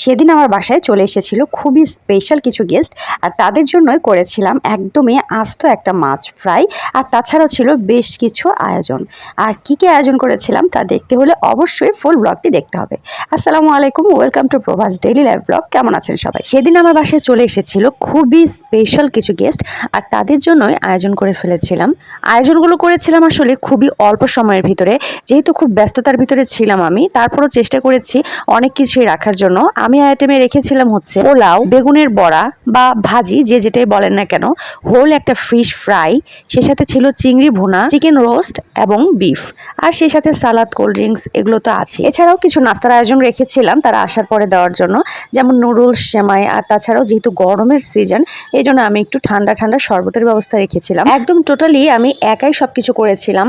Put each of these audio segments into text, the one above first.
সেদিন আমার বাসায় চলে এসেছিল খুবই স্পেশাল কিছু গেস্ট, আর তাদের জন্যই করেছিলাম একদমই আস্ত একটা মাছ ফ্রাই। আর তাছাড়াও ছিল বেশ কিছু আয়োজন। আর কী কী আয়োজন করেছিলাম তা দেখতে হলে অবশ্যই ফুল ব্লগটি দেখতে হবে। আসসালামু আলাইকুম, welcome to Prabhas daily life blog. কেমন আছেন সবাই? সেদিন আমার বাসায় চলে এসেছিল খুবই স্পেশাল কিছু গেস্ট, আর তাদের জন্যই আয়োজন করে ফেলেছিলাম। আয়োজনগুলো করেছিলাম আসলে খুবই অল্প সময়ের ভিতরে, যেহেতু খুব ব্যস্ততার ভিতরে ছিলাম আমি, তারপরও চেষ্টা করেছি অনেক কিছুই রাখার জন্য। আমি আইটেমে রেখেছিলাম হচ্ছে পোলাও, বেগুনের বড়া বা ভাজি, যে যেটাই বলেন না কেন, হোল একটা ফিশ ফ্রাই, সে সাথে ছিল চিংড়ি ভুনা, চিকেন রোস্ট এবং বিফ, আর সেই সাথে সালাদ, কোল্ড ড্রিঙ্কস এগুলো তো আছে। এছাড়াও কিছু নাস্তার আয়োজন রেখেছিলাম তারা আসার পরে দেওয়ার জন্য, যেমন নুডলস, সেমাই, আর তাছাড়াও যেহেতু গরমের সিজন এই জন্য আমি একটু ঠান্ডা ঠান্ডা শরবতের ব্যবস্থা রেখেছিলাম। একদম টোটালি আমি একাই সবকিছু করেছিলাম।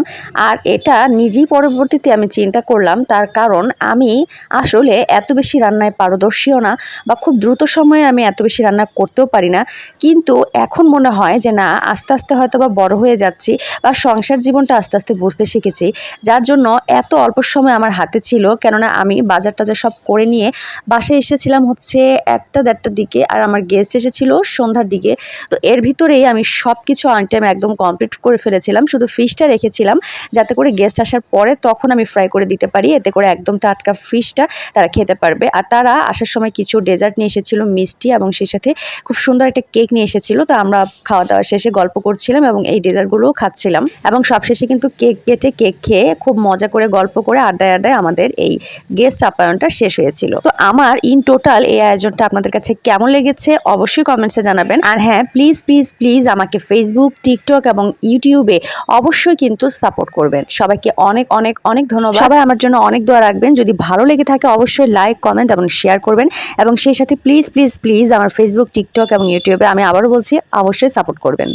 আর এটা নিজেই পরবর্তীতে আমি চিন্তা করলাম, তার কারণ আমি আসলে এত বেশি রান্নায় পারদর্শীও না, বা খুব দ্রুত সময়ে আমি এত বেশি রান্না করতেও পারি না। কিন্তু এখন মনে হয় যে না, আস্তে আস্তে হয়তো বা বড় হয়ে যাচ্ছি, বা সংসার জীবনটা আস্তে আস্তে বুঝতে শিখেছি, যার জন্য এত অল্প সময় আমার হাতে ছিল। কেননা আমি বাজার টাজার সব করে নিয়ে বাসায় এসেছিলাম হচ্ছে 1টা-1:30টার দিকে, আর আমার গেস্ট এসেছিল সন্ধ্যার দিকে। তো এর ভিতরেই আমি সব কিছু আইটেম একদম কমপ্লিট করে ফেলেছিলাম, শুধু ফিশটা রেখেছিলাম যাতে করে গেস্ট আসার পরে তখন আমি ফ্রাই করে দিতে পারি, এতে করে একদম টাটকা ফিশটা তারা খেতে পারবে। আর তারা আসার সময় কিছু ডেজার্ট নিয়ে এসেছিল, মিষ্টি, এবং সেই সাথে খুব সুন্দর একটা কেক নিয়ে এসেছিল। তো আমরা খাওয়া দাওয়া শেষে গল্প করছিলাম এবং এই ডেজার্টগুলোও খাচ্ছিলাম, এবং সবশেষে কিন্তু কেক কেটে কেক খেয়ে খুব মজা করে গল্প করে আড্ডায় আড্ডায় আমাদের এই গেস্ট আপ্যায়নটা শেষ হয়েছিল। তো আমার ইন টোটাল এই আয়োজনটা আপনাদের কাছে কেমন লেগেছে অবশ্যই কমেন্টসে জানাবেন। আর হ্যাঁ, প্লিজ প্লিজ প্লিজ আমাকে ফেসবুক, টিকটক এবং ইউটিউবে অবশ্যই কিন্তু সাপোর্ট করবেন। সবাইকে অনেক অনেক অনেক ধন্যবাদ। সবাই আমার জন্য অনেক দোয়া রাখবেন। যদি ভালো লেগে থাকে অবশ্যই লাইক, কমেন্ট এবং শেয়ার করবেন, এবং সেই সাথে প্লিজ প্লিজ প্লিজ আমার ফেসবুক, টিকটক এবং ইউটিউবে, আমি আবারও বলছি, অবশ্যই সাপোর্ট করবেন।